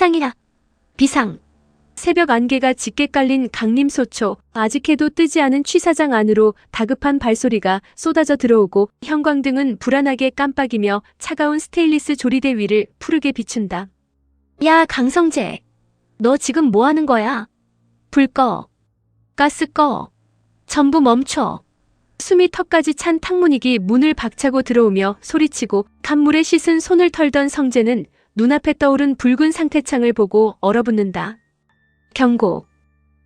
비상이야. 비상. 새벽 안개가 짙게 깔린 강림소초, 아직 해도 뜨지 않은 취사장 안으로 다급한 발소리가 쏟아져 들어오고 형광등은 불안하게 깜빡이며 차가운 스테인리스 조리대 위를 푸르게 비춘다. 야, 강성재. 너 지금 뭐 하는 거야? 불 꺼. 가스 꺼. 전부 멈춰. 숨이 턱까지 찬 탕문익이 문을 박차고 들어오며 소리치고 간물에 씻은 손을 털던 성재는 눈앞에 떠오른 붉은 상태창을 보고 얼어붙는다. 경고.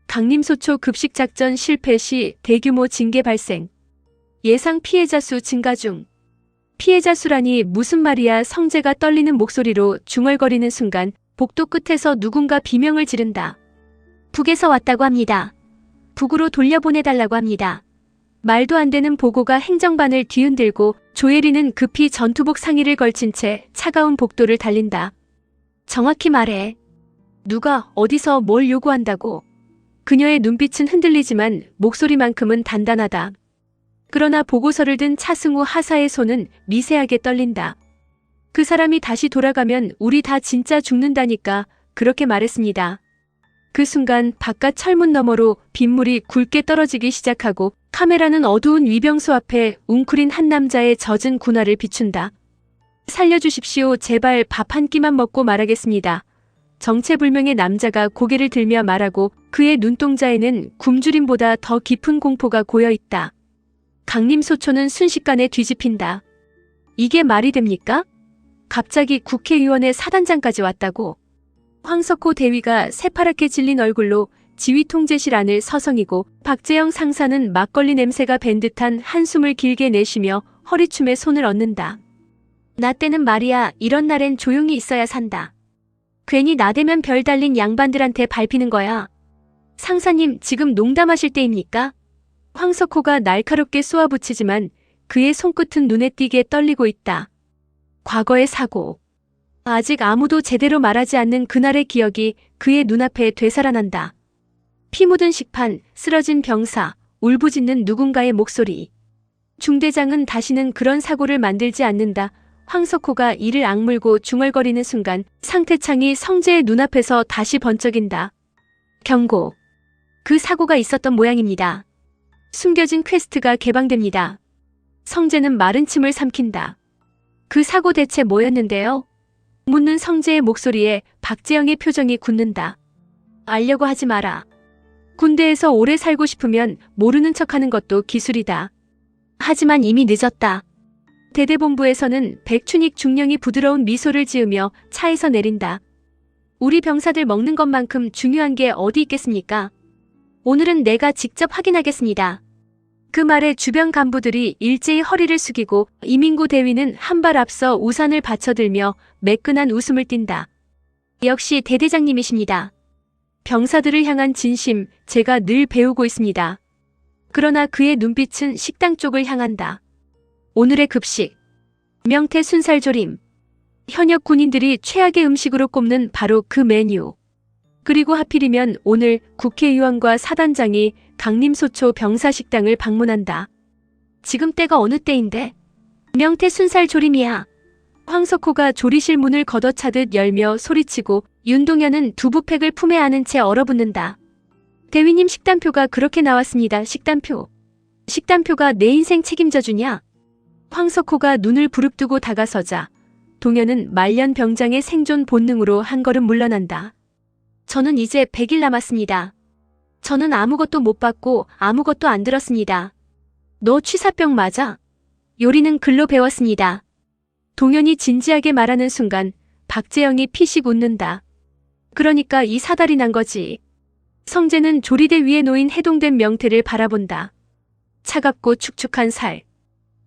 강림소초 급식작전 실패 시 대규모 징계 발생. 예상 피해자 수 증가 중. 피해자 수라니 무슨 말이야. 성재가 떨리는 목소리로 중얼거리는 순간 복도 끝에서 누군가 비명을 지른다. 북에서 왔다고 합니다. 북으로 돌려보내달라고 합니다. 말도 안 되는 보고가 행정반을 뒤흔들고 조혜리는 급히 전투복 상의를 걸친 채 차가운 복도를 달린다. 정확히 말해. 누가 어디서 뭘 요구한다고. 그녀의 눈빛은 흔들리지만 목소리만큼은 단단하다. 그러나 보고서를 든 차승우 하사의 손은 미세하게 떨린다. 그 사람이 다시 돌아가면 우리 다 진짜 죽는다니까 그렇게 말했습니다. 그 순간 바깥 철문 너머로 빗물이 굵게 떨어지기 시작하고 카메라는 어두운 위병소 앞에 웅크린 한 남자의 젖은 군화를 비춘다. 살려주십시오. 제발 밥 한 끼만 먹고 말하겠습니다. 정체불명의 남자가 고개를 들며 말하고 그의 눈동자에는 굶주림보다 더 깊은 공포가 고여있다. 강림소초는 순식간에 뒤집힌다. 이게 말이 됩니까? 갑자기 국회의원의 사단장까지 왔다고. 황석호 대위가 새파랗게 질린 얼굴로 지휘통제실 안을 서성이고 박재영 상사는 막걸리 냄새가 밴 듯한 한숨을 길게 내쉬며 허리춤에 손을 얹는다. 나 때는 말이야, 이런 날엔 조용히 있어야 산다. 괜히 나대면 별 달린 양반들한테 밟히는 거야. 상사님, 지금 농담하실 때입니까? 황석호가 날카롭게 쏘아붙이지만 그의 손끝은 눈에 띄게 떨리고 있다. 과거의 사고. 아직 아무도 제대로 말하지 않는 그날의 기억이 그의 눈앞에 되살아난다. 피 묻은 식판, 쓰러진 병사, 울부짖는 누군가의 목소리. 중대장은 다시는 그런 사고를 만들지 않는다. 황석호가 이를 악물고 중얼거리는 순간 상태창이 성재의 눈앞에서 다시 번쩍인다. 경고. 그 사고가 있었던 모양입니다. 숨겨진 퀘스트가 개방됩니다. 성재는 마른 침을 삼킨다. 그 사고 대체 뭐였는데요? 묻는 성재의 목소리에 박재영의 표정이 굳는다. 알려고 하지 마라. 군대에서 오래 살고 싶으면 모르는 척하는 것도 기술이다. 하지만 이미 늦었다. 대대본부에서는 백춘익 중령이 부드러운 미소를 지으며 차에서 내린다. 우리 병사들 먹는 것만큼 중요한 게 어디 있겠습니까? 오늘은 내가 직접 확인하겠습니다. 그 말에 주변 간부들이 일제히 허리를 숙이고 이민구 대위는 한 발 앞서 우산을 받쳐들며 매끈한 웃음을 띈다. 역시 대대장님이십니다. 병사들을 향한 진심, 제가 늘 배우고 있습니다. 그러나 그의 눈빛은 식당 쪽을 향한다. 오늘의 급식. 명태 순살조림. 현역 군인들이 최악의 음식으로 꼽는 바로 그 메뉴. 그리고 하필이면 오늘 국회의원과 사단장이 강림소초 병사식당을 방문한다. 지금 때가 어느 때인데? 명태 순살조림이야. 황석호가 조리실 문을 걷어차듯 열며 소리치고 윤동현은 두부팩을 품에 안은 채 얼어붙는다. 대위님, 식단표가 그렇게 나왔습니다. 식단표. 식단표가 내 인생 책임져 주냐? 황석호가 눈을 부릅뜨고 다가서자 동현은 말년 병장의 생존 본능으로 한 걸음 물러난다. 저는 이제 100일 남았습니다. 저는 아무것도 못 받고 아무것도 안 들었습니다. 너 취사병 맞아? 요리는 글로 배웠습니다. 동현이 진지하게 말하는 순간 박재영이 피식 웃는다. 그러니까 이 사달이 난 거지. 성재는 조리대 위에 놓인 해동된 명태를 바라본다. 차갑고 축축한 살.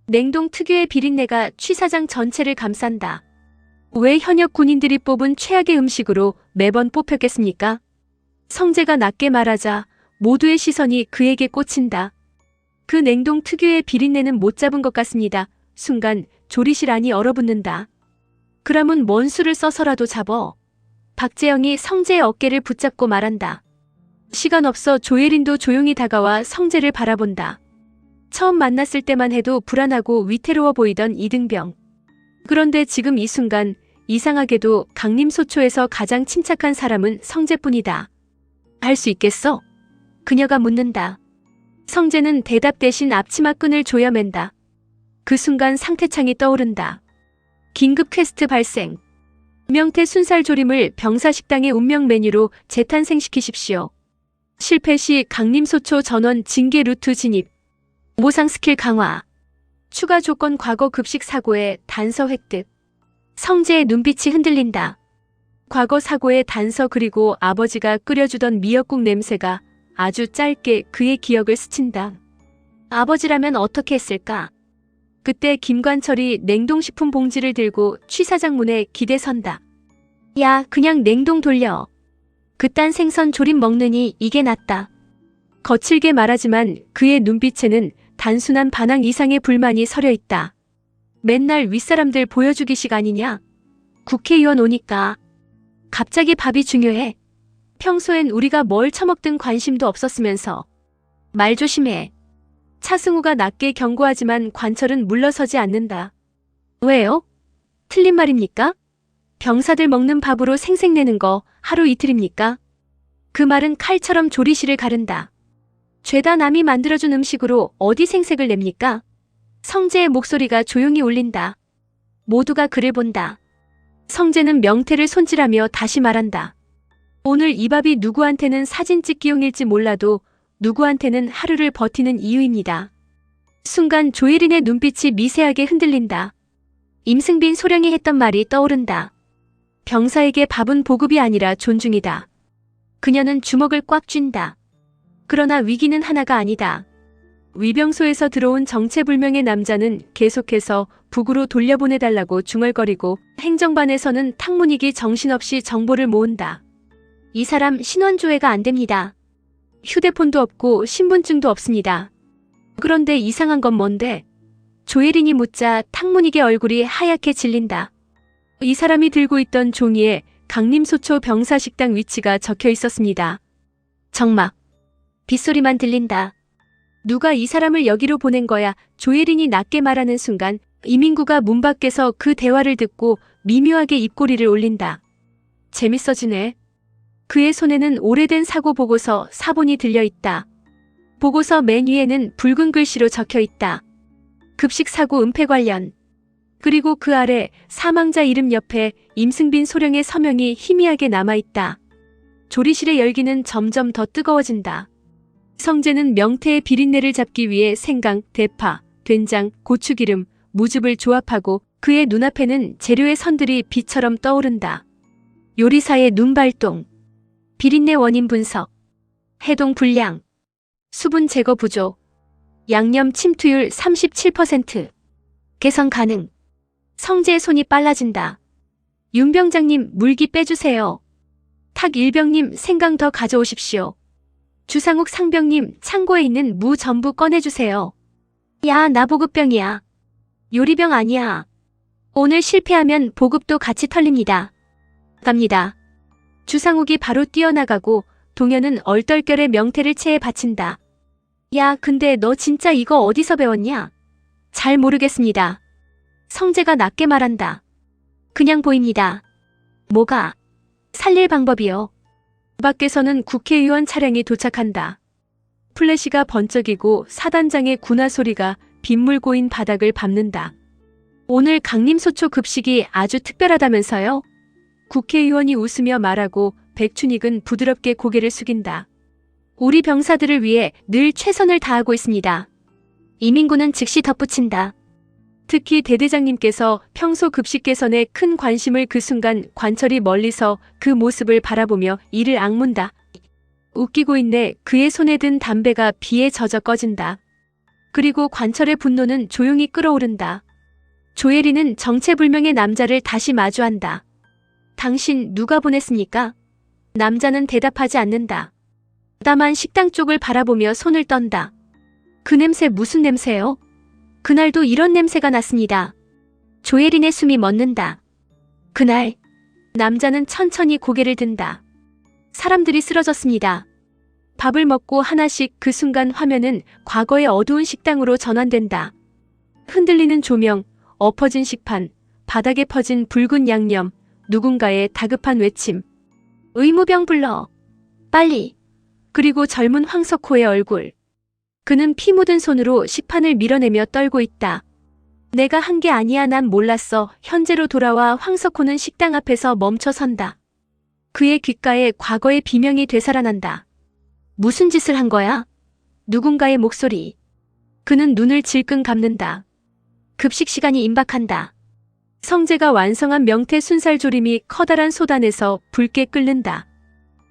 냉동 특유의 비린내가 취사장 전체를 감싼다. 왜 현역 군인들이 뽑은 최악의 음식으로 매번 뽑혔겠습니까? 성재가 낮게 말하자 모두의 시선이 그에게 꽂힌다. 그 냉동 특유의 비린내는 못 잡은 것 같습니다. 순간 조리실 안이 얼어붙는다. 그러면 뭔 수를 써서라도 잡어. 박재영이 성재의 어깨를 붙잡고 말한다. 시간 없어. 조예린도 조용히 다가와 성재를 바라본다. 처음 만났을 때만 해도 불안하고 위태로워 보이던 이등병. 그런데 지금 이 순간 이상하게도 강림소초에서 가장 침착한 사람은 성재뿐이다. 할 수 있겠어? 그녀가 묻는다. 성재는 대답 대신 앞치마 끈을 조여맨다. 그 순간 상태창이 떠오른다. 긴급 퀘스트 발생. 명태 순살조림을 병사식당의 운명 메뉴로 재탄생시키십시오. 실패 시 강림소초 전원 징계 루트 진입. 모상 스킬 강화. 추가 조건 과거 급식 사고의 단서 획득. 성재의 눈빛이 흔들린다. 과거 사고의 단서 그리고 아버지가 끓여주던 미역국 냄새가 아주 짧게 그의 기억을 스친다. 아버지라면 어떻게 했을까? 그때 김관철이 냉동식품 봉지를 들고 취사장 문에 기대 선다. 야, 그냥 냉동 돌려. 그딴 생선 조림 먹느니 이게 낫다. 거칠게 말하지만 그의 눈빛에는 단순한 반항 이상의 불만이 서려 있다. 맨날 윗사람들 보여주기식 아니냐? 국회의원 오니까. 갑자기 밥이 중요해. 평소엔 우리가 뭘 처먹든 관심도 없었으면서. 말 조심해. 차승우가 낮게 경고하지만 관철은 물러서지 않는다. 왜요? 틀린 말입니까? 병사들 먹는 밥으로 생색내는 거 하루 이틀입니까? 그 말은 칼처럼 조리실을 가른다. 죄다 남이 만들어준 음식으로 어디 생색을 냅니까? 성재의 목소리가 조용히 울린다. 모두가 그를 본다. 성재는 명태를 손질하며 다시 말한다. 오늘 이 밥이 누구한테는 사진 찍기용일지 몰라도 누구한테는 하루를 버티는 이유입니다. 순간 조혜린의 눈빛이 미세하게 흔들린다. 임승빈 소령이 했던 말이 떠오른다. 병사에게 밥은 보급이 아니라 존중이다. 그녀는 주먹을 꽉 쥔다. 그러나 위기는 하나가 아니다. 위병소에서 들어온 정체불명의 남자는 계속해서 북으로 돌려보내달라고 중얼거리고 행정반에서는 탕문익이 정신없이 정보를 모은다. 이 사람 신원조회가 안 됩니다. 휴대폰도 없고 신분증도 없습니다. 그런데 이상한 건 뭔데? 조혜린이 묻자 탕문익의 얼굴이 하얗게 질린다. 이 사람이 들고 있던 종이에 강림소초 병사식당 위치가 적혀 있었습니다. 정막. 빗소리만 들린다. 누가 이 사람을 여기로 보낸 거야? 조혜린이 낮게 말하는 순간 이민구가 문 밖에서 그 대화를 듣고 미묘하게 입꼬리를 올린다. 재밌어지네. 그의 손에는 오래된 사고 보고서 사본이 들려있다. 보고서 맨 위에는 붉은 글씨로 적혀 있다. 급식 사고 은폐 관련. 그리고 그 아래 사망자 이름 옆에 임승빈 소령의 서명이 희미하게 남아있다. 조리실의 열기는 점점 더 뜨거워진다. 성재는 명태의 비린내를 잡기 위해 생강, 대파, 된장, 고추기름, 무즙을 조합하고 그의 눈앞에는 재료의 선들이 빛처럼 떠오른다. 요리사의 눈발동. 비린내 원인 분석. 해동 불량. 수분 제거 부족. 양념 침투율 37%. 개선 가능. 성재의 손이 빨라진다. 윤 병장님 물기 빼주세요. 탁 일병님 생강 더 가져오십시오. 주상욱 상병님 창고에 있는 무 전부 꺼내주세요. 야, 나 보급병이야. 요리병 아니야. 오늘 실패하면 보급도 같이 털립니다. 갑니다. 주상욱이 바로 뛰어나가고 동현은 얼떨결에 명태를 체에 받친다. 야, 근데 너 진짜 이거 어디서 배웠냐? 잘 모르겠습니다. 성재가 낮게 말한다. 그냥 보입니다. 뭐가? 살릴 방법이요. 밖에서는 국회의원 차량이 도착한다. 플래시가 번쩍이고 사단장의 군화 소리가 빗물 고인 바닥을 밟는다. 오늘 강림소초 급식이 아주 특별하다면서요? 국회의원이 웃으며 말하고 백춘익은 부드럽게 고개를 숙인다. 우리 병사들을 위해 늘 최선을 다하고 있습니다. 이민구는 즉시 덧붙인다. 특히 대대장님께서 평소 급식 개선에 큰 관심을 그 순간 관철이 멀리서 그 모습을 바라보며 이를 악문다. 웃기고 있네. 그의 손에 든 담배가 비에 젖어 꺼진다. 그리고 관철의 분노는 조용히 끓어오른다. 조혜리는 정체불명의 남자를 다시 마주한다. 당신 누가 보냈습니까? 남자는 대답하지 않는다. 다만 식당 쪽을 바라보며 손을 떤다. 그 냄새 무슨 냄새요? 그날도 이런 냄새가 났습니다. 조혜린의 숨이 멎는다. 그날 남자는 천천히 고개를 든다. 사람들이 쓰러졌습니다. 밥을 먹고 하나씩 그 순간 화면은 과거의 어두운 식당으로 전환된다. 흔들리는 조명, 엎어진 식판, 바닥에 퍼진 붉은 양념, 누군가의 다급한 외침. 의무병 불러. 빨리. 그리고 젊은 황석호의 얼굴. 그는 피 묻은 손으로 식판을 밀어내며 떨고 있다. 내가 한 게 아니야. 난 몰랐어. 현재로 돌아와 황석호는 식당 앞에서 멈춰 선다. 그의 귓가에 과거의 비명이 되살아난다. 무슨 짓을 한 거야? 누군가의 목소리. 그는 눈을 질끈 감는다. 급식 시간이 임박한다. 성재가 완성한 명태 순살조림이 커다란 솥안에서 붉게 끓는다.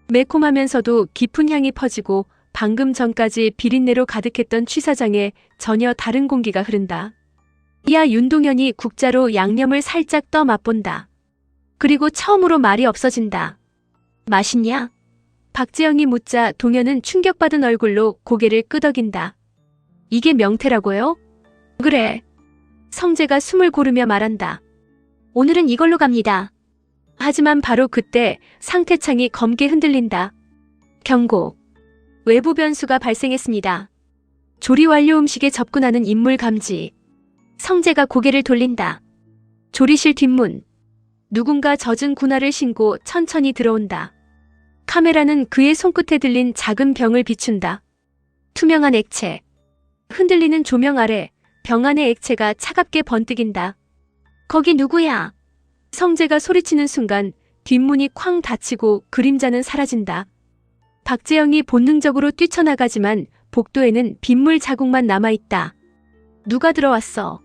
매콤하면서도 깊은 향이 퍼지고 방금 전까지 비린내로 가득했던 취사장에 전혀 다른 공기가 흐른다. 이야 윤동현이 국자로 양념을 살짝 떠 맛본다. 그리고 처음으로 말이 없어진다. 맛있냐? 박재영이 묻자 동현은 충격받은 얼굴로 고개를 끄덕인다. 이게 명태라고요? 그래. 성재가 숨을 고르며 말한다. 오늘은 이걸로 갑니다. 하지만 바로 그때 상태창이 검게 흔들린다. 경고. 외부 변수가 발생했습니다. 조리 완료 음식에 접근하는 인물 감지. 성재가 고개를 돌린다. 조리실 뒷문. 누군가 젖은 군화를 신고 천천히 들어온다. 카메라는 그의 손끝에 들린 작은 병을 비춘다. 투명한 액체. 흔들리는 조명 아래 병 안의 액체가 차갑게 번뜩인다. 거기 누구야? 성재가 소리치는 순간 뒷문이 쾅 닫히고 그림자는 사라진다. 박재영이 본능적으로 뛰쳐나가지만 복도에는 빗물 자국만 남아있다. 누가 들어왔어?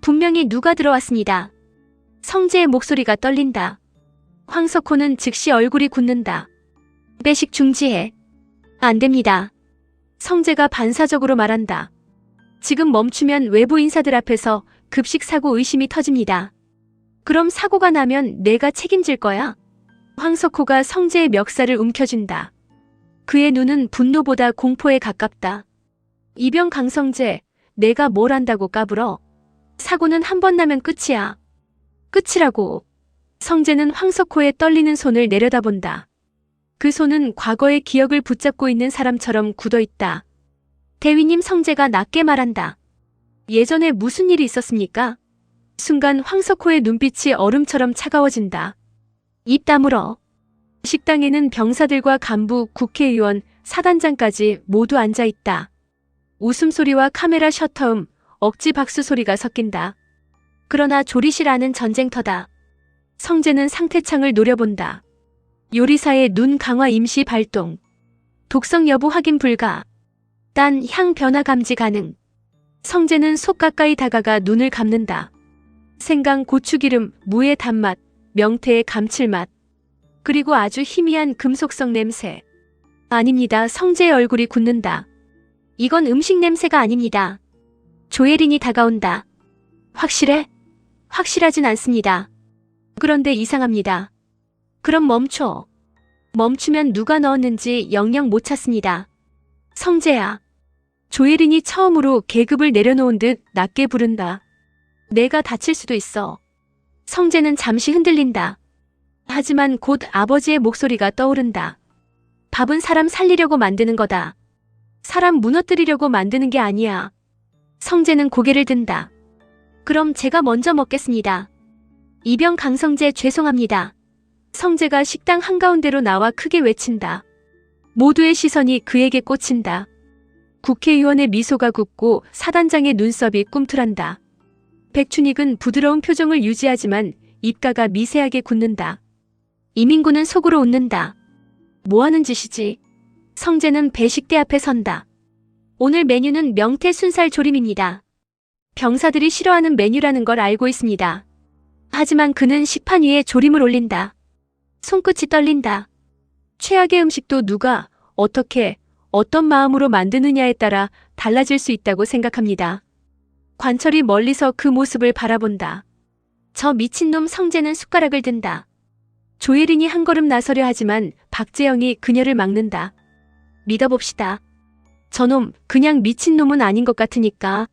분명히 누가 들어왔습니다. 성재의 목소리가 떨린다. 황석호는 즉시 얼굴이 굳는다. 배식 중지해. 안 됩니다. 성재가 반사적으로 말한다. 지금 멈추면 외부 인사들 앞에서 급식 사고 의심이 터집니다. 그럼 사고가 나면 내가 책임질 거야. 황석호가 성재의 멱살을 움켜쥔다. 그의 눈은 분노보다 공포에 가깝다. 이병 강성재, 내가 뭘 안다고 까불어. 사고는 한 번 나면 끝이야. 끝이라고. 성재는 황석호의 떨리는 손을 내려다본다. 그 손은 과거의 기억을 붙잡고 있는 사람처럼 굳어있다. 대위님 성재가 낮게 말한다. 예전에 무슨 일이 있었습니까? 순간 황석호의 눈빛이 얼음처럼 차가워진다. 입 다물어. 식당에는 병사들과 간부, 국회의원, 사단장까지 모두 앉아있다. 웃음소리와 카메라 셔터음, 억지 박수 소리가 섞인다. 그러나 조리실 안은 전쟁터다. 성재는 상태창을 노려본다. 요리사의 눈 강화 임시 발동. 독성 여부 확인 불가. 딴 향 변화 감지 가능. 성재는 속 가까이 다가가 눈을 감는다. 생강, 고추기름, 무의 단맛, 명태의 감칠맛. 그리고 아주 희미한 금속성 냄새. 아닙니다. 성재의 얼굴이 굳는다. 이건 음식 냄새가 아닙니다. 조혜린이 다가온다. 확실해? 확실하진 않습니다. 그런데 이상합니다. 그럼 멈춰. 멈추면 누가 넣었는지 영영 못 찾습니다. 성재야. 조혜린이 처음으로 계급을 내려놓은 듯 낮게 부른다. 내가 다칠 수도 있어. 성재는 잠시 흔들린다. 하지만 곧 아버지의 목소리가 떠오른다. 밥은 사람 살리려고 만드는 거다. 사람 무너뜨리려고 만드는 게 아니야. 성재는 고개를 든다. 그럼 제가 먼저 먹겠습니다. 이병 강성재 죄송합니다. 성재가 식당 한가운데로 나와 크게 외친다. 모두의 시선이 그에게 꽂힌다. 국회의원의 미소가 굳고 사단장의 눈썹이 꿈틀한다. 백춘익은 부드러운 표정을 유지하지만 입가가 미세하게 굳는다. 이민구는 속으로 웃는다. 뭐 하는 짓이지? 성재는 배식대 앞에 선다. 오늘 메뉴는 명태 순살 조림입니다. 병사들이 싫어하는 메뉴라는 걸 알고 있습니다. 하지만 그는 식판 위에 조림을 올린다. 손끝이 떨린다. 최악의 음식도 누가, 어떻게, 어떤 마음으로 만드느냐에 따라 달라질 수 있다고 생각합니다. 관철이 멀리서 그 모습을 바라본다. 저 미친놈 성재는 숟가락을 든다. 조혜린이 한 걸음 나서려 하지만 박재영이 그녀를 막는다. 믿어봅시다. 저놈 그냥 미친놈은 아닌 것 같으니까.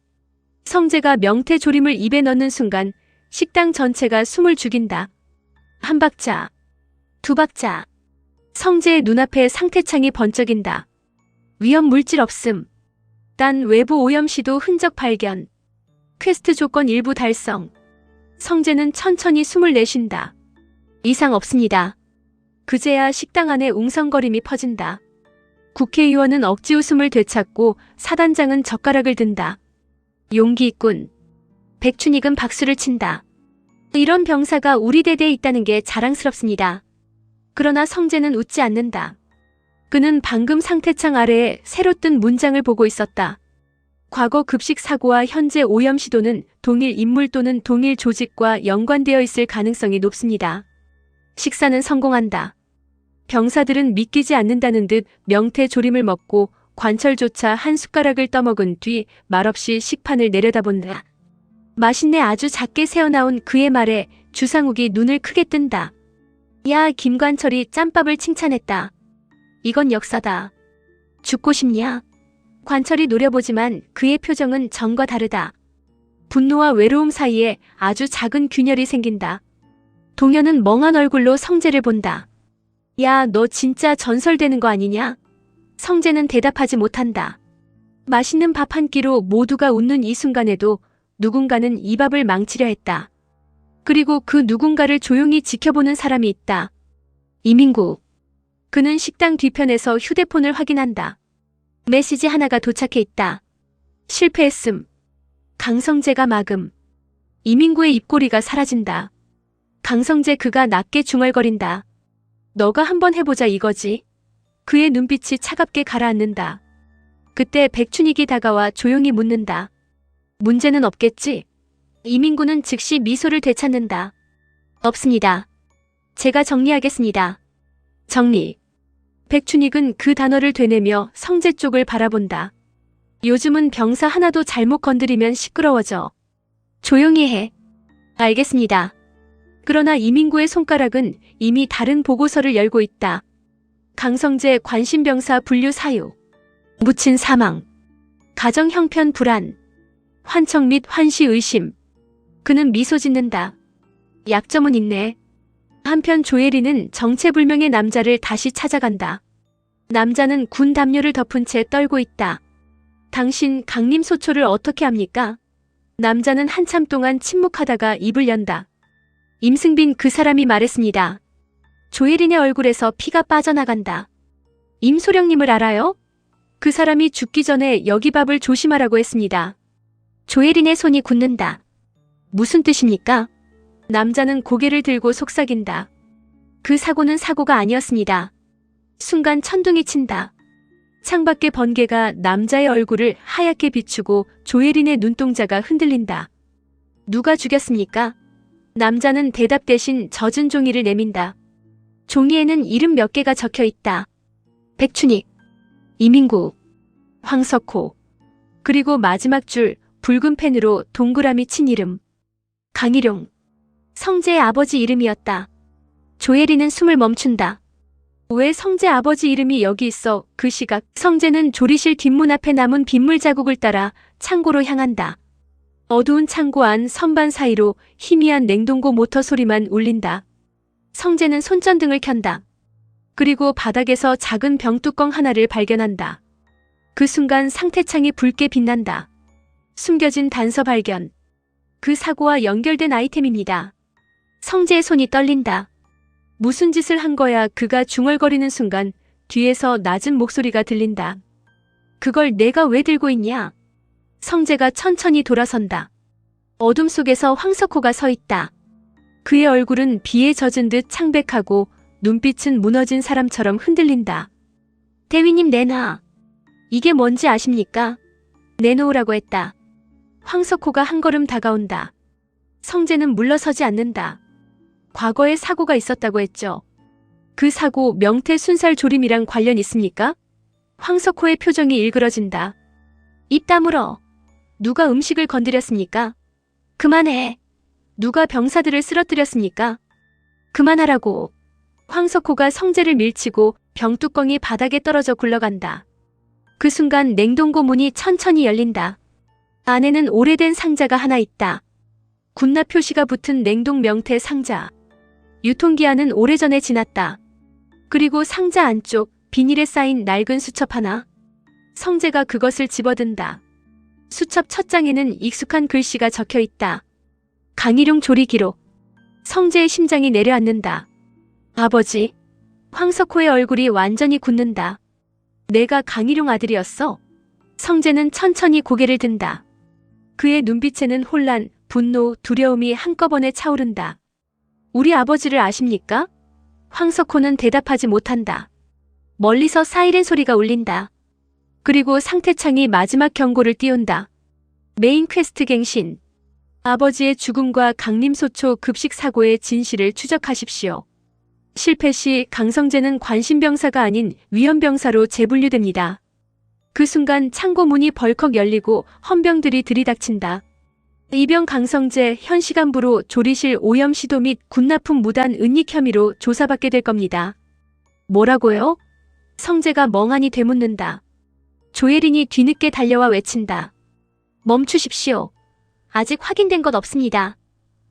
성재가 명태 조림을 입에 넣는 순간 식당 전체가 숨을 죽인다. 한 박자, 두 박자. 성재의 눈앞에 상태창이 번쩍인다. 위험 물질 없음. 딴 외부 오염 시도 흔적 발견. 퀘스트 조건 일부 달성. 성재는 천천히 숨을 내쉰다. 이상 없습니다. 그제야 식당 안에 웅성거림이 퍼진다. 국회의원은 억지 웃음을 되찾고 사단장은 젓가락을 든다. 용기 있군. 백춘익은 박수를 친다. 이런 병사가 우리 대대에 있다는 게 자랑스럽습니다. 그러나 성재는 웃지 않는다. 그는 방금 상태창 아래에 새로 뜬 문장을 보고 있었다. 과거 급식 사고와 현재 오염 시도는 동일 인물 또는 동일 조직과 연관되어 있을 가능성이 높습니다. 식사는 성공한다. 병사들은 믿기지 않는다는 듯 명태 조림을 먹고 관철조차 한 숟가락을 떠먹은 뒤 말없이 식판을 내려다본다. 맛있네. 아주 작게 새어나온 그의 말에 주상욱이 눈을 크게 뜬다. 야, 김관철이 짬밥을 칭찬했다. 이건 역사다. 죽고 싶냐? 관철이 노려보지만 그의 표정은 전과 다르다. 분노와 외로움 사이에 아주 작은 균열이 생긴다. 동현은 멍한 얼굴로 성재를 본다. 야, 너 진짜 전설되는 거 아니냐? 성재는 대답하지 못한다. 맛있는 밥 한 끼로 모두가 웃는 이 순간에도 누군가는 이 밥을 망치려 했다. 그리고 그 누군가를 조용히 지켜보는 사람이 있다. 이민구. 그는 식당 뒤편에서 휴대폰을 확인한다. 메시지 하나가 도착해 있다. 실패했음. 강성재가 막음. 이민구의 입꼬리가 사라진다. 강성재. 그가 낮게 중얼거린다. 너가 한번 해보자 이거지. 그의 눈빛이 차갑게 가라앉는다. 그때 백춘익이 다가와 조용히 묻는다. 문제는 없겠지? 이민구는 즉시 미소를 되찾는다. 없습니다. 제가 정리하겠습니다. 정리. 백춘익은 그 단어를 되뇌며 성재 쪽을 바라본다. 요즘은 병사 하나도 잘못 건드리면 시끄러워져. 조용히 해. 알겠습니다. 그러나 이민구의 손가락은 이미 다른 보고서를 열고 있다. 강성재 관심병사 분류 사유. 묻힌 사망. 가정 형편 불안. 환청 및 환시 의심. 그는 미소 짓는다. 약점은 있네. 한편 조혜리는 정체불명의 남자를 다시 찾아간다. 남자는 군 담요를 덮은 채 떨고 있다. 당신 강림소초를 어떻게 합니까? 남자는 한참 동안 침묵하다가 입을 연다. 임승빈. 그 사람이 말했습니다. 조혜린의 얼굴에서 피가 빠져나간다. 임소령님을 알아요? 그 사람이 죽기 전에 여기 밥을 조심하라고 했습니다. 조혜린의 손이 굳는다. 무슨 뜻입니까? 남자는 고개를 들고 속삭인다. 그 사고는 사고가 아니었습니다. 순간 천둥이 친다. 창밖의 번개가 남자의 얼굴을 하얗게 비추고 조혜린의 눈동자가 흔들린다. 누가 죽였습니까? 남자는 대답 대신 젖은 종이를 내민다. 종이에는 이름 몇 개가 적혀 있다. 백춘익, 이민구, 황석호, 그리고 마지막 줄 붉은 펜으로 동그라미 친 이름. 강일용. 성재의 아버지 이름이었다. 조혜리는 숨을 멈춘다. 왜 성재 아버지 이름이 여기 있어? 그 시각 성재는 조리실 뒷문 앞에 남은 빗물 자국을 따라 창고로 향한다. 어두운 창고 안 선반 사이로 희미한 냉동고 모터 소리만 울린다. 성재는 손전등을 켠다. 그리고 바닥에서 작은 병뚜껑 하나를 발견한다. 그 순간 상태창이 붉게 빛난다. 숨겨진 단서 발견. 그 사고와 연결된 아이템입니다. 성재의 손이 떨린다. 무슨 짓을 한 거야? 그가 중얼거리는 순간 뒤에서 낮은 목소리가 들린다. 그걸 내가 왜 들고 있냐? 성재가 천천히 돌아선다. 어둠 속에서 황석호가 서 있다. 그의 얼굴은 비에 젖은 듯 창백하고 눈빛은 무너진 사람처럼 흔들린다. 대위님 내놔. 이게 뭔지 아십니까? 내놓으라고 했다. 황석호가 한 걸음 다가온다. 성재는 물러서지 않는다. 과거에 사고가 있었다고 했죠. 그 사고 명태 순살 조림이랑 관련 있습니까? 황석호의 표정이 일그러진다. 입 다물어. 누가 음식을 건드렸습니까? 그만해. 누가 병사들을 쓰러뜨렸습니까? 그만하라고. 황석호가 성재를 밀치고 병뚜껑이 바닥에 떨어져 굴러간다. 그 순간 냉동고 문이 천천히 열린다. 안에는 오래된 상자가 하나 있다. 군납 표시가 붙은 냉동 명태 상자. 유통기한은 오래전에 지났다. 그리고 상자 안쪽 비닐에 쌓인 낡은 수첩 하나. 성재가 그것을 집어든다. 수첩 첫 장에는 익숙한 글씨가 적혀 있다. 강일용 조리 기록. 성재의 심장이 내려앉는다. 아버지. 황석호의 얼굴이 완전히 굳는다. 내가 강일용 아들이었어? 성재는 천천히 고개를 든다. 그의 눈빛에는 혼란, 분노, 두려움이 한꺼번에 차오른다. 우리 아버지를 아십니까? 황석호는 대답하지 못한다. 멀리서 사이렌 소리가 울린다. 그리고 상태창이 마지막 경고를 띄운다. 메인 퀘스트 갱신. 아버지의 죽음과 강림소초 급식 사고의 진실을 추적하십시오. 실패 시 강성재는 관심병사가 아닌 위험병사로 재분류됩니다. 그 순간 창고 문이 벌컥 열리고 헌병들이 들이닥친다. 이병 강성재 현 시간부로 조리실 오염 시도 및 군납품 무단 은닉 혐의로 조사받게 될 겁니다. 뭐라고요? 성재가 멍하니 되묻는다. 조혜린이 뒤늦게 달려와 외친다. 멈추십시오. 아직 확인된 것 없습니다.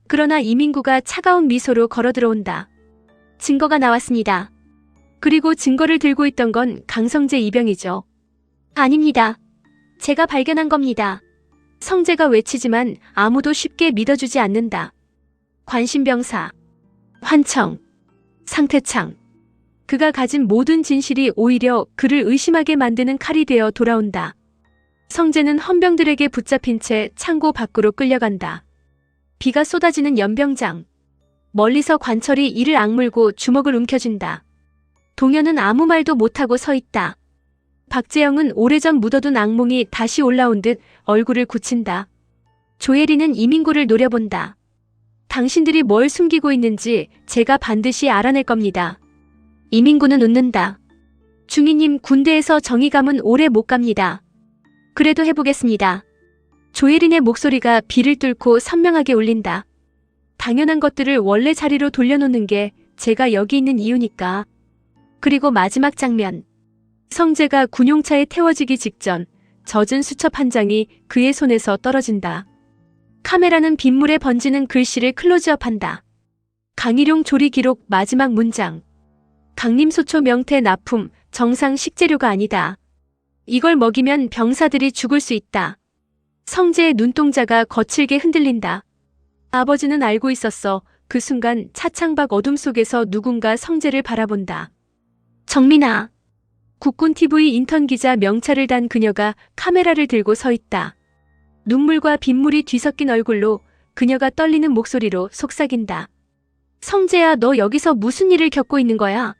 그러나 이민구가 차가운 미소로 걸어 들어온다. 증거가 나왔습니다. 그리고 증거를 들고 있던 건 강성재 이병이죠. 아닙니다. 제가 발견한 겁니다. 성재가 외치지만 아무도 쉽게 믿어주지 않는다. 관심병사, 환청, 상태창. 그가 가진 모든 진실이 오히려 그를 의심하게 만드는 칼이 되어 돌아온다. 성재는 헌병들에게 붙잡힌 채 창고 밖으로 끌려간다. 비가 쏟아지는 연병장. 멀리서 관철이 이를 악물고 주먹을 움켜쥔다. 동현은 아무 말도 못하고 서 있다. 박재영은 오래전 묻어둔 악몽이 다시 올라온 듯 얼굴을 굳힌다. 조혜리는 이민구를 노려본다. 당신들이 뭘 숨기고 있는지 제가 반드시 알아낼 겁니다. 이민구는 웃는다. 중이님, 군대에서 정의감은 오래 못 갑니다. 그래도 해보겠습니다. 조혜린의 목소리가 비를 뚫고 선명하게 울린다. 당연한 것들을 원래 자리로 돌려놓는 게 제가 여기 있는 이유니까. 그리고 마지막 장면. 성재가 군용차에 태워지기 직전 젖은 수첩 한 장이 그의 손에서 떨어진다. 카메라는 빗물에 번지는 글씨를 클로즈업한다. 강일용 조리 기록 마지막 문장. 강림소초 명태 납품, 정상 식재료가 아니다. 이걸 먹이면 병사들이 죽을 수 있다. 성재의 눈동자가 거칠게 흔들린다. 아버지는 알고 있었어. 그 순간 차창 밖 어둠 속에서 누군가 성재를 바라본다. 정민아. 국군TV 인턴 기자 명찰을 단 그녀가 카메라를 들고 서 있다. 눈물과 빗물이 뒤섞인 얼굴로 그녀가 떨리는 목소리로 속삭인다. 성재야, 너 여기서 무슨 일을 겪고 있는 거야?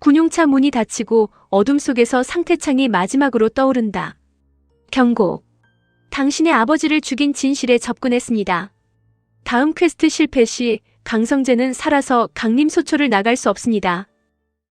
군용차 문이 닫히고 어둠 속에서 상태창이 마지막으로 떠오른다. 경고. 당신의 아버지를 죽인 진실에 접근했습니다. 다음 퀘스트 실패 시 강성재는 살아서 강림소초를 나갈 수 없습니다.